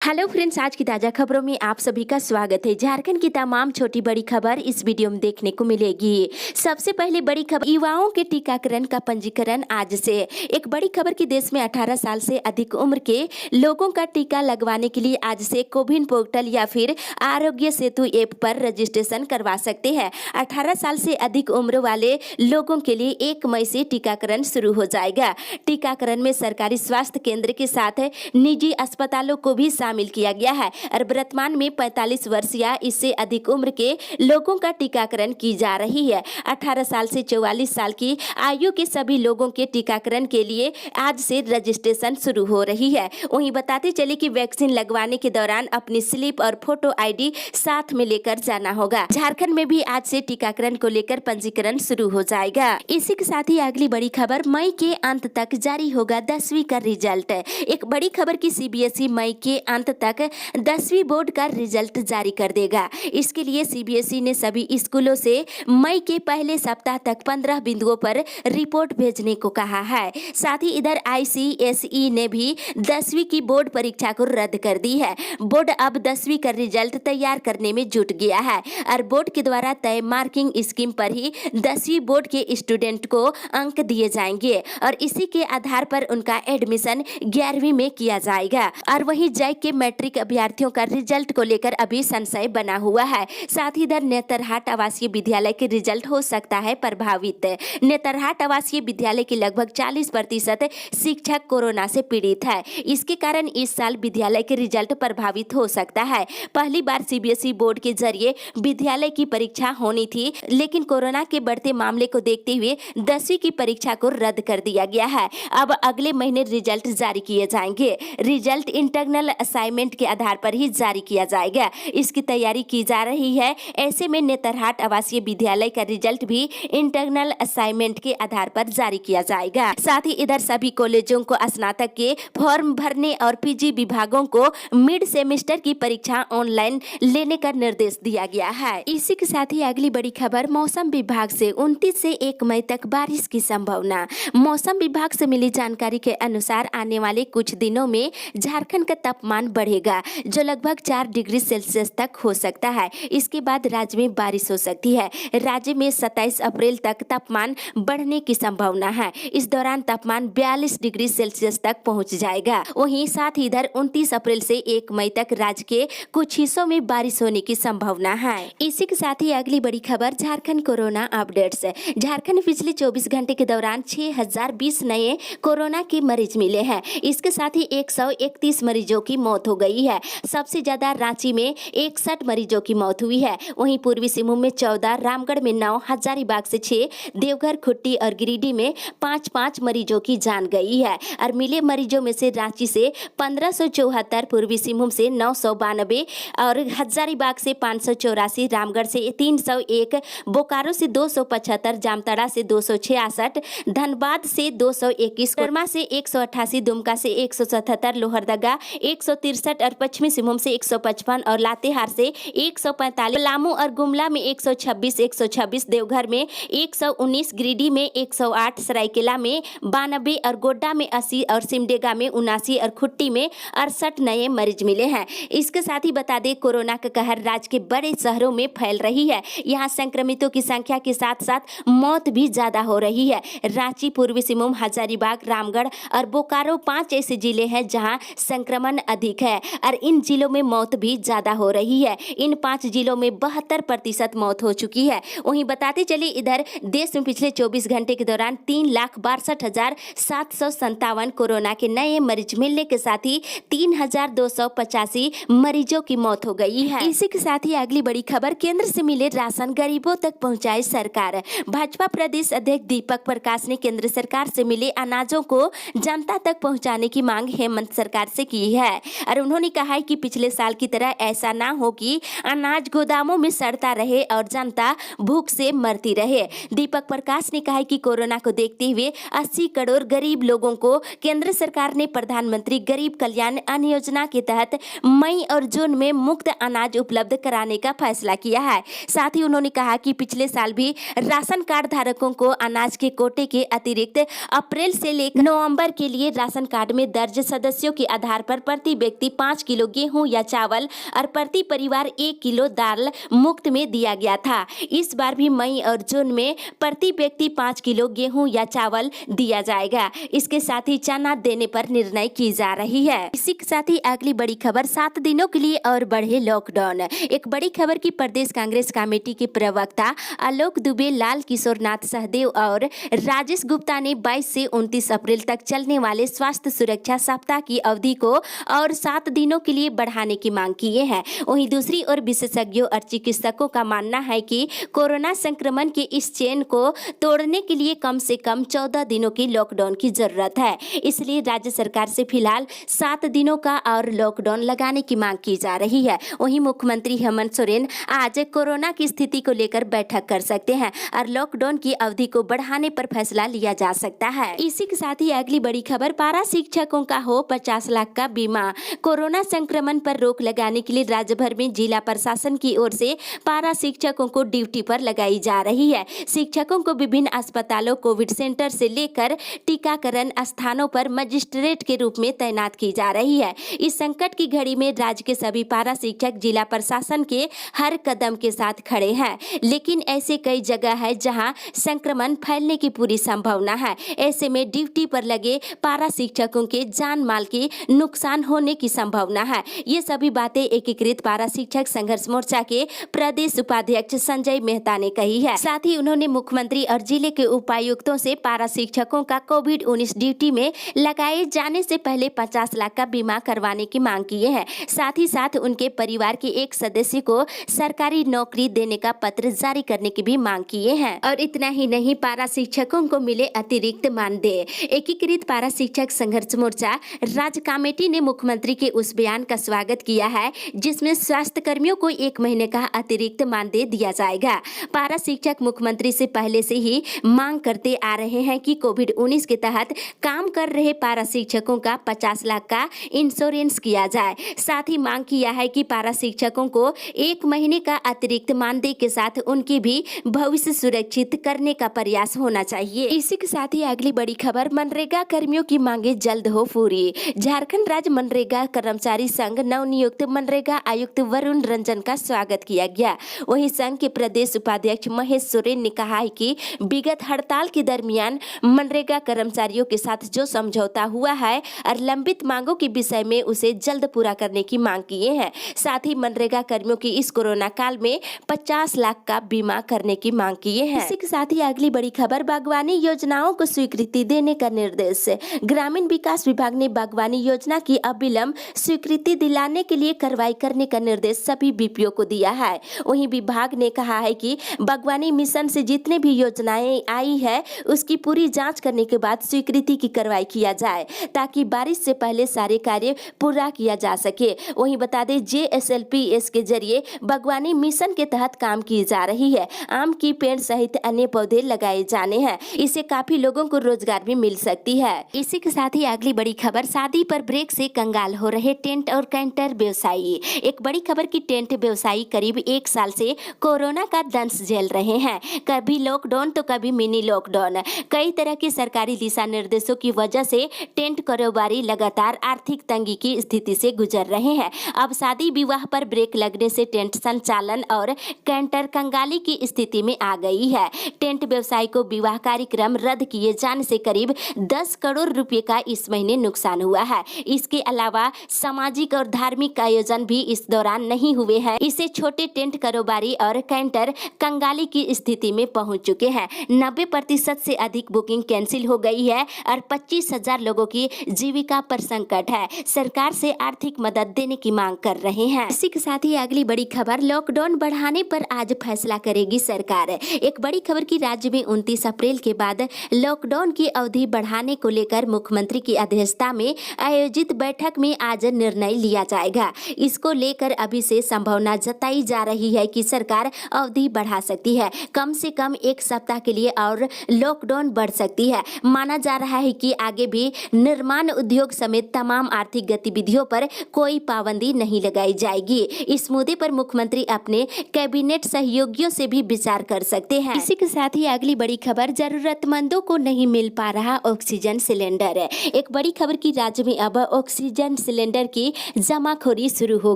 Hello friends, आज की ताज़ा खबरों में आप सभी का स्वागत है। झारखंड की तमाम छोटी बड़ी खबर इस वीडियो में देखने को मिलेगी। सबसे पहले बड़ी खबर, युवाओं के टीकाकरण का पंजीकरण आज से। एक बड़ी खबर की देश में 18 साल से अधिक उम्र के लोगों का टीका लगवाने के लिए आज से कोविन पोर्टल या फिर आरोग्य सेतु ऐप पर रजिस्ट्रेशन करवा सकते हैं। 18 साल से अधिक उम्र वाले लोगों के लिए 1 मई से टीकाकरण शुरू हो जाएगा। टीकाकरण में सरकारी स्वास्थ्य केंद्र के साथ निजी अस्पतालों को भी शामिल किया गया है और वर्तमान में 45 वर्ष या इससे अधिक उम्र के लोगों का टीकाकरण की जा रही है। 18 साल से 44 साल की आयु के सभी लोगों के टीकाकरण के लिए आज से रजिस्ट्रेशन शुरू हो रही है। वहीं बताते चले कि वैक्सीन लगवाने के दौरान अपनी स्लिप और फोटो आईडी साथ में लेकर जाना होगा। झारखंड में भी आज से टीकाकरण को लेकर पंजीकरण शुरू हो जाएगा। इसी के साथ ही अगली बड़ी खबर, मई के अंत तक जारी होगा 10वीं का रिजल्ट। एक बड़ी खबर की सीबीएसई मई के अंत तक 10वीं बोर्ड का रिजल्ट जारी कर देगा। इसके लिए सीबीएसई ने सभी स्कूलों से मई के पहले सप्ताह तक 15 बिंदुओं पर रिपोर्ट भेजने को कहा है। साथ ही इधर आईसीएसई ने भी 10वीं की बोर्ड परीक्षा को रद्द कर दी है। बोर्ड अब 10वीं का रिजल्ट तैयार करने में जुट गया है और बोर्ड के द्वारा तय मार्किंग स्कीम पर ही 10वीं बोर्ड के स्टूडेंट को अंक दिए जाएंगे और इसी के आधार पर उनका एडमिशन 11वीं में किया जाएगा। और वहीं जैक के मैट्रिक अभ्यर्थियों का रिजल्ट को लेकर अभी संशय बना हुआ है। साथ ही इधर नेतरहाट आवासीय विद्यालय के रिजल्ट हो सकता है प्रभावित। नेतरहाट आवासीय विद्यालय के लगभग 40% शिक्षक कोरोना से पीड़ित है। इसके कारण इस साल विद्यालय के रिजल्ट प्रभावित हो सकता है। पहली बार सीबीएसई बोर्ड के जरिए विद्यालय की परीक्षा होनी थी, लेकिन कोरोना के बढ़ते मामले को देखते हुए 10वीं की परीक्षा को रद्द कर दिया गया है। अब अगले महीने रिजल्ट जारी किए जाएंगे। रिजल्ट इंटरनल असाइनमेंट के आधार पर ही जारी किया जाएगा। इसकी तैयारी की जा रही है। ऐसे में नेतरहाट आवासीय विद्यालय का रिजल्ट भी इंटरनल असाइनमेंट के आधार पर जारी किया जाएगा। साथ ही इधर सभी कॉलेजों को स्नातक के फॉर्म भरने और पीजी विभागों को मिड सेमेस्टर की परीक्षा ऑनलाइन लेने का निर्देश दिया गया है। इसी के साथ ही अगली बड़ी खबर, मौसम विभाग से 29 से 1 मई तक बारिश की संभावना। मौसम विभाग से मिली जानकारी के अनुसार आने वाले कुछ दिनों में झारखंड का तापमान बढ़ेगा, जो लगभग 4 डिग्री सेल्सियस तक हो सकता है। इसके बाद राज्य में बारिश हो सकती है। राज्य में 27 अप्रैल तक तापमान बढ़ने की संभावना है। इस दौरान तापमान 42 डिग्री सेल्सियस तक पहुंच जाएगा। वहीं साथ ही इधर 29 अप्रैल से 1 मई तक राज्य के कुछ हिस्सों में बारिश होने की संभावना है। इसी के साथ ही अगली बड़ी खबर, झारखंड कोरोना अपडेट्स। झारखंड पिछले 24 घंटे के दौरान 6020 नए कोरोना के मरीज मिले हैं। इसके साथ ही 131 मरीजों की मौत हो गई है। सबसे ज्यादा रांची में 61 मरीजों की मौत हुई है। वहीं पूर्वी सिंहभूम में 14, रामगढ़ में 9, हजारीबाग से 6, देवघर, खुट्टी और गिरिडीह में 5-5 मरीजों की जान गई है। और मिले मरीजों में से रांची से 1574, पूर्वी सिंहभूम से 992 और हजारीबाग से 584, रामगढ़ से 301, बोकारो से 275, जामताड़ा से 266, धनबाद से 221, कोडरमा से 188, दुमका से 177, लोहरदगा 163 और पश्चिमी सिंहभूम से 155 और लातेहार से 145, पलामू और गुमला में 126, देवघर में 119, गिरिडीह में 108, सरायकेला में 92 और गोड्डा में 80 और सिमडेगा में 79 और खुट्टी में 68 नए मरीज मिले हैं। इसके साथ ही बता दें, कोरोना का कहर राज्य के बड़े शहरों में फैल रही है। यहाँ संक्रमितों की संख्या के साथ साथ मौत भी ज्यादा हो रही है। रांची, पूर्वी सिंहभूम, हजारीबाग, रामगढ़ और बोकारो 5 ऐसे जिले हैं जहाँ संक्रमण अधिक है और इन जिलों में मौत भी ज्यादा हो रही है। इन 5 जिलों में 72% मौत हो चुकी है। वहीं बताते चले, इधर देश में पिछले 24 घंटे के दौरान 3,62,757 कोरोना के नए मरीज मिलने के साथ ही 3,285 मरीजों की मौत हो गई है। इसी के साथ ही अगली बड़ी खबर, केंद्र से मिले राशन गरीबों तक पहुंचाए सरकार। भाजपा प्रदेश अध्यक्ष दीपक प्रकाश ने केंद्र सरकार से मिले अनाजों को जनता तक पहुंचाने की मांग हेमंत सरकार से की है और उन्होंने कहा है कि पिछले साल की तरह ऐसा ना हो कि अनाज गोदामों में सड़ता रहे और जनता भूख से मरती रहे। दीपक प्रकाश ने कहा है कि कोरोना को देखते हुए 80 करोड़ गरीब लोगों को केंद्र सरकार ने प्रधानमंत्री गरीब कल्याण अन्न योजना के तहत मई और जून में मुफ्त अनाज उपलब्ध कराने का फैसला किया है। साथ ही उन्होंने कहा कि पिछले साल भी राशन कार्ड धारकों को अनाज के कोटे के अतिरिक्त अप्रैल से लेकर नवंबर के लिए राशन कार्ड में दर्ज सदस्यों के आधार पर प्रति व्यक्ति व्यक्ति 5 किलो गेहूं या चावल और प्रति परिवार 1 किलो दाल मुफ्त में दिया गया था। इस बार भी मई और जून में प्रति व्यक्ति 5 किलो गेहूं या चावल दिया जाएगा। इसके साथ ही चना देने पर निर्णय की जा रही है। इसी के साथ ही अगली बड़ी खबर, 7 दिनों के लिए और बढ़े लॉकडाउन। एक बड़ी खबर की प्रदेश कांग्रेस कमेटी के प्रवक्ता आलोक दुबे, लाल किशोर नाथ सहदेव और राजेश गुप्ता ने 22 से 29 अप्रैल तक चलने वाले स्वास्थ्य सुरक्षा सप्ताह की अवधि को और 7 दिनों के लिए बढ़ाने की मांग की है। वहीं दूसरी ओर विशेषज्ञों और चिकित्सकों का मानना है कि कोरोना संक्रमण के इस चेन को तोड़ने के लिए कम से कम 14 दिनों की लॉकडाउन की जरूरत है। इसलिए राज्य सरकार से फिलहाल 7 दिनों का और लॉकडाउन लगाने की मांग की जा रही है। वहीं मुख्यमंत्री हेमंत सोरेन आज कोरोना की स्थिति को लेकर बैठक कर सकते हैं और लॉकडाउन की अवधि को बढ़ाने पर फैसला लिया जा सकता है। इसी के साथ ही अगली बड़ी खबर, पारा शिक्षकों का हो 50 लाख का बीमा। कोरोना संक्रमण पर रोक लगाने के लिए राज्य भर में जिला प्रशासन की ओर से पारा शिक्षकों को ड्यूटी पर लगाई जा रही है। शिक्षकों को विभिन्न अस्पतालों, कोविड सेंटर से लेकर टीकाकरण स्थानों पर मजिस्ट्रेट के रूप में तैनात की जा रही है। इस संकट की घड़ी में राज्य के सभी पारा शिक्षक जिला प्रशासन के हर कदम के साथ खड़े हैं, लेकिन ऐसे कई जगह है जहां संक्रमण फैलने की पूरी संभावना है। ऐसे में ड्यूटी पर लगे पारा शिक्षकों के जान माल के नुकसान होने की संभावना है। ये सभी बातें एकीकृत पारा शिक्षक संघर्ष मोर्चा के प्रदेश उपाध्यक्ष संजय मेहता ने कही है। साथ ही उन्होंने मुख्यमंत्री और जिले के उपायुक्तों से पारा शिक्षकों का कोविड-19 ड्यूटी में लगाए जाने से पहले 50 लाख का बीमा करवाने की मांग की है। साथ ही साथ उनके परिवार के एक सदस्य को सरकारी नौकरी देने का पत्र जारी करने की भी मांग किए हैं। और इतना ही नहीं, पारा शिक्षकों को मिले अतिरिक्त मानदेय। एकीकृत पारा शिक्षक संघर्ष मोर्चा राज्य कमेटी ने मुख्यमंत्री के उस बयान का स्वागत किया है जिसमें स्वास्थ्य कर्मियों को 1 महीने का अतिरिक्त मानदेय दिया जाएगा। पारा शिक्षक मुख्यमंत्री से पहले से ही मांग करते आ रहे हैं कि कोविड-19 के तहत काम कर रहे पारा शिक्षकों का 50 लाख का इंश्योरेंस किया जाए। साथ ही मांग किया है कि पारा शिक्षकों को 1 महीने का अतिरिक्त मानदेय के साथ उनकी भी भविष्य सुरक्षित करने का प्रयास होना चाहिए। इसी के साथ ही अगली बड़ी खबर, मनरेगा कर्मियों की मांगे जल्द हो पूरी। झारखंड राज्य मनरेगा कर्मचारी संघ नवनियुक्त मनरेगा आयुक्त वरुण रंजन का स्वागत किया गया। वहीं संघ के प्रदेश उपाध्यक्ष महेश सोरेन ने कहा है कि विगत हड़ताल के दरमियान मनरेगा कर्मचारियों के साथ जो समझौता हुआ है और लंबित मांगों के विषय में उसे जल्द पूरा करने की मांग किए हैं। साथ ही मनरेगा कर्मियों की इस कोरोना काल में 50 लाख का बीमा करने की मांग किए हैं। इसी के साथ ही अगली बड़ी खबर, बागवानी योजनाओं को स्वीकृति देने का निर्देश। ग्रामीण विकास विभाग ने बागवानी योजना की अविलंब स्वीकृति दिलाने के लिए कार्रवाई करने का निर्देश सभी बीपीओ को दिया है। वहीं विभाग ने कहा है कि बागवानी मिशन से जितने भी योजनाएं आई है उसकी पूरी जांच करने के बाद स्वीकृति की कार्रवाई किया जाए ताकि बारिश से पहले सारे कार्य पूरा किया जा सके। वहीं बता दें, JSLPS के जरिए बागवानी मिशन के तहत काम की जा रही है। आम की पेड़ सहित अन्य पौधे लगाए जाने हैं। इससे काफी लोगों को रोजगार भी मिल सकती है। इसी के साथ ही अगली बड़ी खबर, शादी पर ब्रेक से कंगाल हो रहे टेंट और कैंटर व्यवसायी। एक बड़ी खबर की टेंट व्यवसायी करीब 1 साल से कोरोना का दंश झेल रहे हैं। कभी लॉकडाउन तो कभी मिनी लॉकडाउन। कई तरह के सरकारी दिशा निर्देशों की वजह से टेंट कारोबारी लगातार आर्थिक तंगी की स्थिति से गुजर रहे हैं। अब शादी विवाह पर ब्रेक लगने से टेंट संचालन और कैंटर कंगाली की स्थिति में आ गई है। टेंट व्यवसायी को विवाह कार्यक्रम रद्द किए जाने से करीब 10 करोड़ रुपए का इस महीने नुकसान हुआ है। इसके अलावा सामाजिक और धार्मिक आयोजन भी इस दौरान नहीं हुए हैं। इससे छोटे टेंट कारोबारी और कैंटर कंगाली की स्थिति में पहुंच चुके हैं। 90% से अधिक बुकिंग कैंसिल हो गई है और 25,000 लोगों की जीविका पर संकट है। सरकार से आर्थिक मदद देने की मांग कर रहे हैं। इसी के साथ ही अगली बड़ी खबर, लॉकडाउन बढ़ाने पर आज फैसला करेगी सरकार। एक बड़ी खबर की राज्य में 29 अप्रैल के बाद लॉकडाउन की अवधि बढ़ाने को लेकर मुख्यमंत्री की अध्यक्षता में आयोजित बैठक में आज निर्णय लिया जाएगा। इसको लेकर अभी से संभावना जताई जा रही है कि सरकार अवधि बढ़ा सकती है। कम से कम 1 सप्ताह के लिए और लॉकडाउन बढ़ सकती है। माना जा रहा है कि आगे भी निर्माण उद्योग समेत तमाम आर्थिक गतिविधियों पर कोई पाबंदी नहीं लगाई जाएगी। इस मुद्दे पर मुख्यमंत्री अपने कैबिनेट सहयोगियों से भी विचार कर सकते हैं। इसी के साथ ही अगली बड़ी खबर, जरूरतमंदों को नहीं मिल पा रहा ऑक्सीजन सिलेंडर। एक बड़ी खबर की राज्य में अब ऑक्सीजन सिलेंडर की जमाखोरी शुरू हो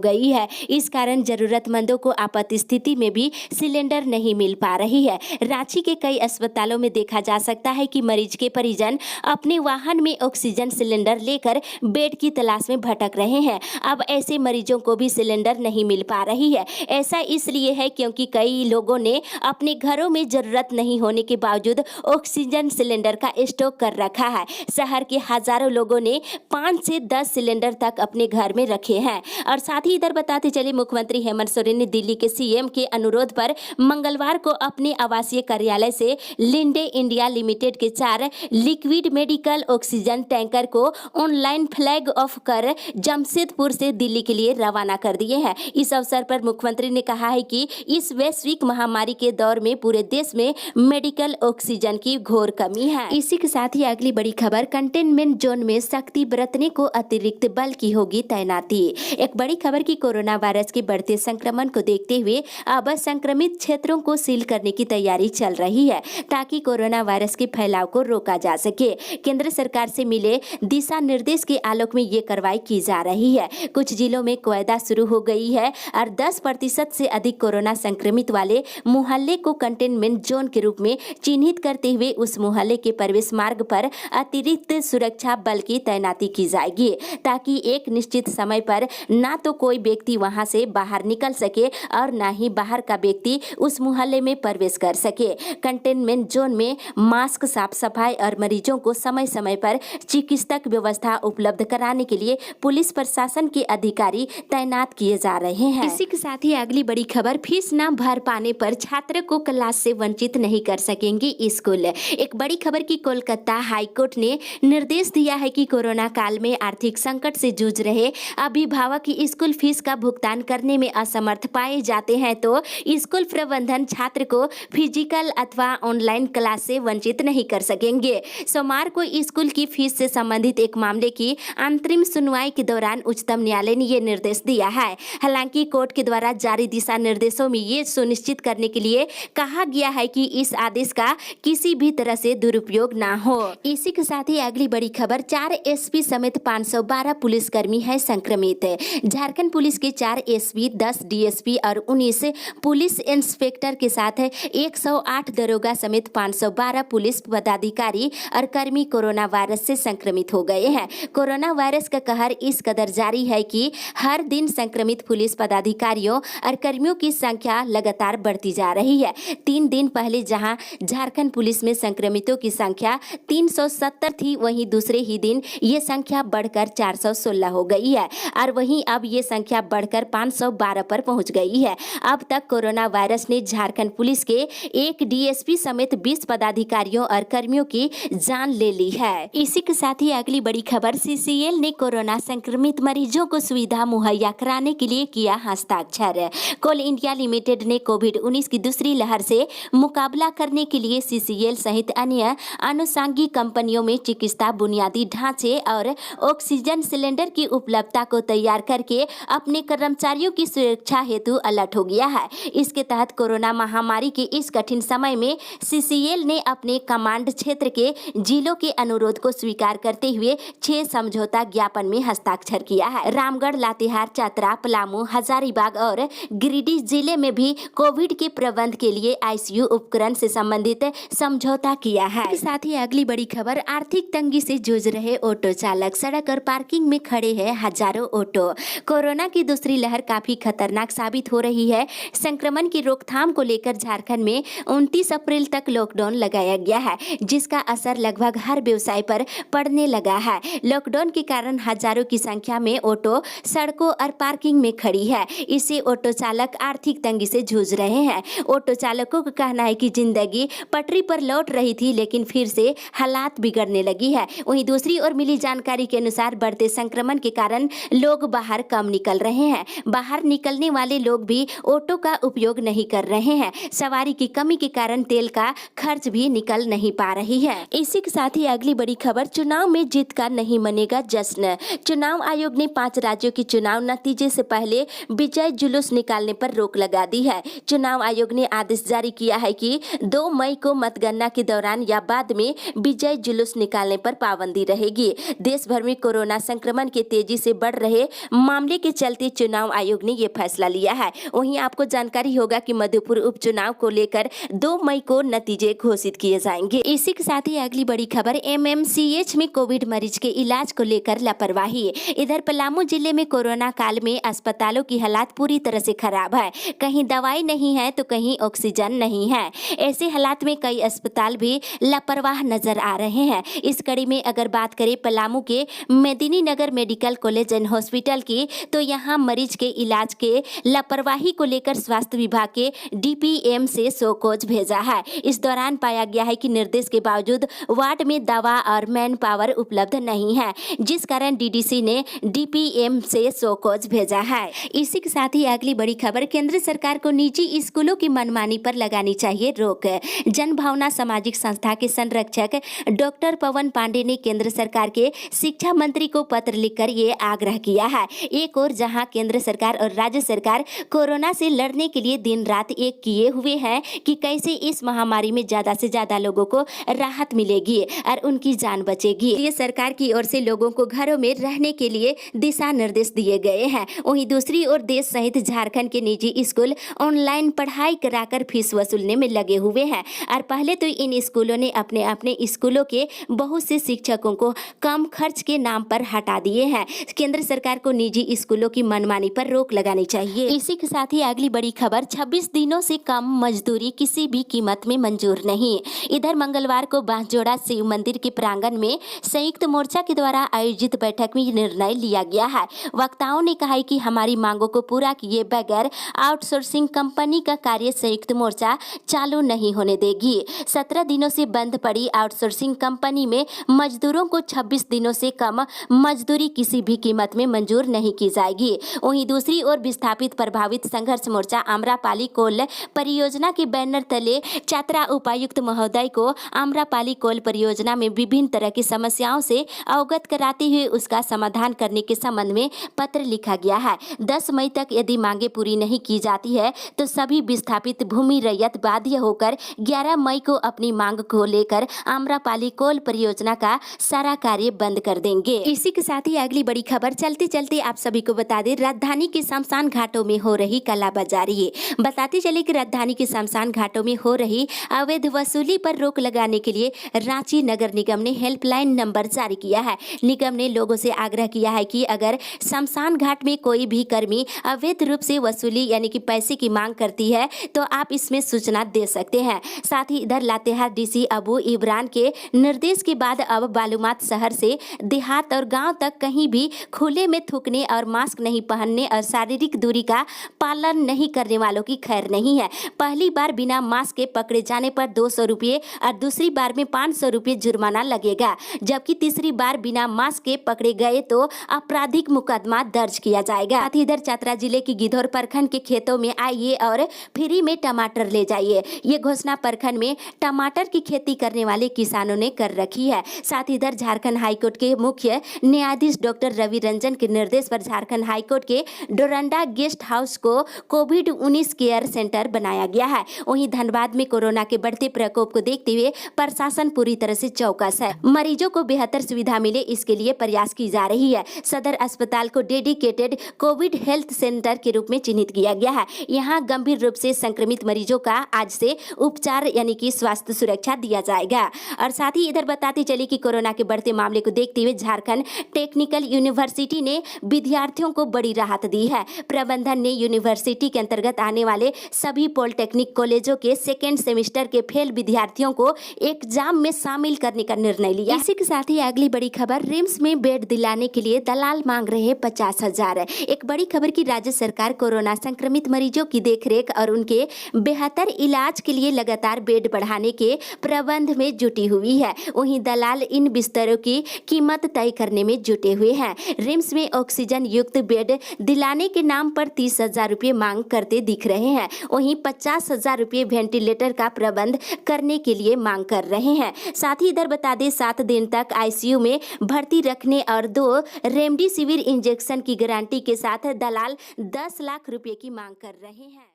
गई है। इस कारण जरूरतमंदों को आपात स्थिति में भी सिलेंडर नहीं मिल पा रही है। रांची के कई अस्पतालों में देखा जा सकता है कि मरीज के परिजन अपने वाहन में ऑक्सीजन सिलेंडर लेकर बेड की तलाश में भटक रहे हैं। अब ऐसे मरीजों को भी सिलेंडर नहीं मिल पा रही है। ऐसा इसलिए है क्योंकि कई लोगों ने अपने घरों में जरूरत नहीं होने के बावजूद ऑक्सीजन सिलेंडर का स्टॉक कर रखा है। शहर के हजारों लोगों ने 5 से 10 सिलेंडर तक अपने घर में रखे हैं। और साथ ही इधर बताते चले, मुख्यमंत्री हेमंत सोरेन ने दिल्ली के सीएम के अनुरोध पर मंगलवार को अपने आवासीय कार्यालय से लिंडे इंडिया लिमिटेड के 4 लिक्विड मेडिकल ऑक्सीजन टैंकर को ऑनलाइन फ्लैग ऑफ कर जमशेदपुर से दिल्ली के लिए रवाना कर दिए हैं। इस अवसर पर मुख्यमंत्री ने कहा है कि इस वैश्विक महामारी के दौर में पूरे देश में मेडिकल ऑक्सीजन की घोर कमी है। इसी के साथ ही अगली बड़ी खबर, कंटेनमेंट जोन में सख्ती बरतने को अतिरिक्त बल की होगी तैनाती। एक बड़ी खबर की कोरोना वायरस के बढ़ते संक्रमण को देखते हुए अब संक्रमित क्षेत्रों को सील करने की तैयारी चल रही है ताकि कोरोना वायरस के फैलाव को रोका जा सके। केंद्र सरकार से मिले दिशा निर्देश के आलोक में ये कार्रवाई की जा रही है। कुछ जिलों में कवायदा शुरू हो गई है और 10% से अधिक कोरोना संक्रमित वाले मोहल्ले को कंटेनमेंट जोन के रूप में चिन्हित करते हुए उस मोहल्ले के प्रवेश मार्ग पर अतिरिक्त सुरक्षा बल की तैनाती की जाएगी ताकि एक निश्चित समय पर ना तो कोई व्यक्ति वहां से बाहर निकल सके और ना ही बाहर का व्यक्ति उस मोहल्ले में प्रवेश कर सके। कंटेनमेंट जोन में मास्क, साफ सफाई और मरीजों को समय समय पर चिकित्सक व्यवस्था उपलब्ध कराने के लिए पुलिस प्रशासन के अधिकारी तैनात किए जा रहे हैं। इसी के साथ ही अगली बड़ी खबर, फीस न भर पाने पर छात्र को क्लास से वंचित नहीं कर सकेंगे स्कूल। एक बड़ी खबर की कोलकाता हाईकोर्ट ने निर्देश दिया है कि कोरोना काल में आर्थिक संकट से जूझ रहे अभिभावक स्कूल फीस का भुगतान करने में असमर्थ पाए जाते हैं तो स्कूल प्रबंधन छात्र को फिजिकल अथवा ऑनलाइन क्लास से वंचित नहीं कर सकेंगे। सोमवार को स्कूल की फीस से संबंधित एक मामले की अंतरिम सुनवाई के दौरान उच्चतम न्यायालय ने ये निर्देश दिया है। हालांकि कोर्ट के द्वारा जारी दिशा निर्देशों में ये सुनिश्चित करने के लिए कहा गया है कि इस आदेश का किसी भी तरह से दुरुपयोग ना हो। इसी के साथ ही अगली बड़ी खबर, 4 एसपी समेत 512 पुलिसकर्मी है संक्रमित। झारखंड पुलिस के 4 एसपी, 10 डीएसपी और 19 पुलिस इंस्पेक्टर के साथ 108 दरोगा समेत 512 पुलिस पदाधिकारी और कर्मी कोरोना वायरस से संक्रमित हो गए हैं। कोरोना वायरस का कहर इस कदर जारी है कि हर दिन संक्रमित पुलिस पदाधिकारियों और कर्मियों की संख्या लगातार बढ़ती जा रही है। 3 दिन पहले जहां झारखंड पुलिस में संक्रमितों की संख्या 370 थी, वहीं दूसरे ही दिन ये संख्या बढ़कर 416 हो गई है और वहीं अब ये संख्या बढ़कर 512 पर पहुंच गई है। अब तक कोरोना वायरस ने झारखंड पुलिस के 1 डीएसपी समेत 20 पदाधिकारियों और कर्मियों की जान ले ली है। इसी के साथ ही अगली बड़ी खबर, सीसीएल ने कोरोना संक्रमित मरीजों को सुविधा मुहैया कराने के लिए किया हस्ताक्षर। कोल इंडिया लिमिटेड ने कोविड-19 की दूसरी लहर से मुकाबला करने के लिए सीसीएल सहित अन्य अनुषंगिक कंपनियों में चिकित्सा बुनियादी ढांचे और ऑक्सीजन सिलेंडर की उपलब्धता को तैयार करके अपने कर्मचारियों की सुरक्षा हेतु अलर्ट हो गया है। इसके तहत कोरोना महामारी के इस कठिन समय में सीसीएल ने अपने कमांड क्षेत्र के जिलों के अनुरोध को स्वीकार करते हुए 6 समझौता ज्ञापन में हस्ताक्षर किया है। रामगढ़, लातेहार, चतरा, पलामू, हजारीबाग और गिरिडीह जिले में भी कोविड के प्रबंध के लिए आईसीयू उपकरण से संबंधित समझौता किया है। साथ ही अगली बड़ी खबर, आर्थिक तंगी से जूझ रहे ऑटो चालक, सड़क और पार्किंग में खड़े हैं हजारों ऑटो। कोरोना की दूसरी लहर काफी खतरनाक साबित हो रही है। संक्रमण की रोकथाम को लेकर झारखंड में 29 अप्रैल तक लॉकडाउन लगाया गया है, जिसका असर लगभग हर व्यवसाय पर पड़ने लगा है। लॉकडाउन के कारण हजारों की संख्या में ऑटो सड़कों और पार्किंग में खड़ी है। इससे ऑटो चालक आर्थिक तंगी से जूझ रहे हैं। ऑटो चालकों का कहना है कि जिंदगी पटरी पर लौट रही थी, लेकिन फिर से हालात बिगड़ने लगी है। वहीं दूसरी ओर मिली जानकारी के अनुसार बढ़ते संक्रमण के कारण लोग बाहर कम निकल रहे हैं। बाहर निकलने वाले लोग भी ऑटो का उपयोग नहीं कर रहे हैं। सवारी की कमी के कारण तेल का खर्च भी निकल नहीं पा रही है। इसी के साथ ही अगली बड़ी खबर, चुनाव में जीत का नहीं मनेगा जश्न। चुनाव आयोग ने 5 राज्यों की चुनाव नतीजे से पहले विजय जुलूस निकालने पर रोक लगा दी है। चुनाव आयोग ने आदेश जारी किया है कि 2 मई को मतगणना के दौरान या बाद में विजय जुलूस निकालने पर पाबंदी रहेगी। देश भर में कोरोना संक्रमण संक्रमण के तेजी से बढ़ रहे मामले के चलते चुनाव आयोग ने ये फैसला लिया है। वहीं आपको जानकारी होगा कि मधुपुर उपचुनाव को लेकर 2 मई को नतीजे घोषित किए जाएंगे। इसी के साथ ही अगली बड़ी खबर, एमएमसीएच में कोविड मरीज के इलाज को लेकर लापरवाही। इधर पलामू जिले में कोरोना काल में अस्पतालों की हालात पूरी तरह से खराब है। कहीं दवाई नहीं है तो कहीं ऑक्सीजन नहीं है। ऐसे हालात में कई अस्पताल भी लापरवाह नजर आ रहे हैं। इस कड़ी में अगर बात करें पलामू के मेदिनी नगर मेडिकल कॉलेज एंड हॉस्पिटल की, तो यहाँ मरीज के इलाज के लापरवाही को लेकर स्वास्थ्य विभाग के डीपीएम से शोकॉज भेजा है। इस दौरान पाया गया है कि निर्देश के बावजूद वार्ड में दवा और मैन पावर उपलब्ध नहीं है, जिस कारण डीडीसी ने डीपीएम से शोकॉज भेजा है। इसी के साथ ही अगली बड़ी खबर, केंद्र सरकार को निजी स्कूलों की मनमानी पर लगानी चाहिए रोक। जन भावना सामाजिक संस्था के संरक्षक डॉक्टर पवन पांडे ने केंद्र सरकार के शिक्षा मंत्री को पत्र लिखकर ये आग्रह किया है। एक और जहां केंद्र सरकार और राज्य सरकार कोरोना से लड़ने के लिए दिन रात एक किए हुए हैं कि कैसे इस महामारी में ज्यादा से ज्यादा लोगों को राहत मिलेगी और उनकी जान बचेगी। ये सरकार की ओर से लोगों को घरों में रहने के लिए दिशा निर्देश दिए गए हैं। वहीं दूसरी ओर देश सहित झारखंड के निजी स्कूल ऑनलाइन पढ़ाई कराकर फीस वसूलने में लगे हुए हैं और पहले तो इन स्कूलों ने अपने अपने स्कूलों के बहुत से शिक्षकों को कम खर्च के नाम पर हटा दिए हैं। केंद्र सरकार को निजी स्कूलों की मनमानी पर रोक लगानी चाहिए। इसी के साथ ही अगली बड़ी खबर, 26 दिनों से कम मजदूरी किसी भी कीमत में मंजूर नहीं। इधर मंगलवार को बांसजोड़ा शिव मंदिर के प्रांगण में संयुक्त मोर्चा के द्वारा आयोजित बैठक में निर्णय लिया गया है। वक्ताओं ने कहा है कि हमारी मांगों को पूरा किए बगैर आउटसोर्सिंग कंपनी का कार्य संयुक्त मोर्चा चालू नहीं होने देगी। 17 दिनों से बंद पड़ी आउटसोर्सिंग कंपनी में मजदूरों को 26 दिनों से कम मजदूरी किसी भी कीमत में मंजूर नहीं की जाएगी। वहीं दूसरी ओर विस्थापित प्रभावित संघर्ष मोर्चा आम्रपाली कोल परियोजना के बैनर तले चतरा उपायुक्त महोदय को आम्रपाली कोल परियोजना में विभिन्न तरह की समस्याओं से अवगत कराते हुए उसका समाधान करने के संबंध में पत्र लिखा गया है। 10 मई तक यदि मांगे पूरी नहीं की जाती है तो सभी विस्थापित भूमि रैयत बाध्य होकर 11 मई को अपनी मांग को लेकर आम्रपाली कोल परियोजना का सारा कार्य बंद कर देंगे। इसी के साथ ही अगली बड़ी खबर, चलते चलते आप सभी को बता दें, राजधानी के शमशान घाटों में हो रही कालाबाजारी। बताते चले कि राजधानी के शमशान घाटों में हो रही अवैध वसूली पर रोक लगाने के लिए रांची नगर निगम ने हेल्पलाइन नंबर जारी किया है। निगम ने लोगों से आग्रह किया है कि अगर शमशान घाट में कोई भी कर्मी अवैध रूप से वसूली यानी कि पैसे की मांग करती है तो आप इसमें सूचना दे सकते हैं। साथ ही इधर लातेहार डीसी अबू इमरान के निर्देश के बाद अब बालूमाथ शहर से देहात और गांव तक कहीं भी खुले में थूकने और मास्क नहीं पहनने और शारीरिक दूरी का पालन नहीं करने वालों की खैर नहीं है। पहली बार बिना मास्क के पकड़े जाने पर 200 रुपये और दूसरी बार में 500 रुपये जुर्माना लगेगा, जबकि तीसरी बार बिना मास्क के पकड़े गए तो आपराधिक मुकदमा दर्ज किया जाएगा। साथ ही इधर चतरा जिले की गिद्धौर प्रखंड के खेतों में आइए और फ्री में टमाटर ले जाइए, ये घोषणा प्रखंड में टमाटर की खेती करने वाले किसानों ने कर रखी है। साथ ही इधर झारखंड हाईकोर्ट के मुख्य न्यायाधीश डॉक्टर रवि रंजन के निर्देश पर झारखंड हाईकोर्ट के डोरंडा गेस्ट हाउस को कोविड-19 केयर सेंटर बनाया गया है। वहीं धनबाद में कोरोना के बढ़ते प्रकोप को देखते हुए प्रशासन पूरी तरह से चौकस है। मरीजों को बेहतर सुविधा मिले इसके लिए प्रयास की जा रही है। सदर अस्पताल को डेडिकेटेड कोविड हेल्थ सेंटर के रूप में चिन्हित किया गया है। यहाँ गंभीर रूप से संक्रमित मरीजों का आज से उपचार यानी कि स्वास्थ्य सुरक्षा दिया जाएगा। और साथ ही इधर बताते चले कि कोरोना के बढ़ते मामले को देखते हुए झारखंड टेक्निकल यूनिवर्सिटी ने विद्यार्थियों को बड़ी राहत दी है। प्रबंधन ने यूनिवर्सिटी के अंतर्गत आने वाले सभी पॉलिटेक्निक कॉलेजों के सेकेंड सेमेस्टर के फेल विद्यार्थियों को एग्जाम में शामिल करने का निर्णय लिया। इसी के साथ ही अगली बड़ी खबर, रिम्स में बेड दिलाने के लिए दलाल मांग रहे 50,000। एक बड़ी खबर की राज्य सरकार कोरोना संक्रमित मरीजों की देखरेख और उनके बेहतर इलाज के लिए लगातार बेड बढ़ाने के प्रबंध में जुटी हुई है। वहीं दलाल इन बिस्तरों की कीमत तय करने में जुटे हुए हैं। रिम्स में ऑक्सीजन युक्त बेड दिलाने के नाम पर 30,000 रुपये मांग करते दिख रहे हैं। वहीं 50,000 रुपये वेंटिलेटर का प्रबंध करने के लिए मांग कर रहे हैं। साथ ही इधर बता दें 7 दिन तक आईसीयू में भर्ती रखने और 2 रेमडेसिविर इंजेक्शन की गारंटी के साथ दलाल 10 लाख रुपए की मांग कर रहे हैं।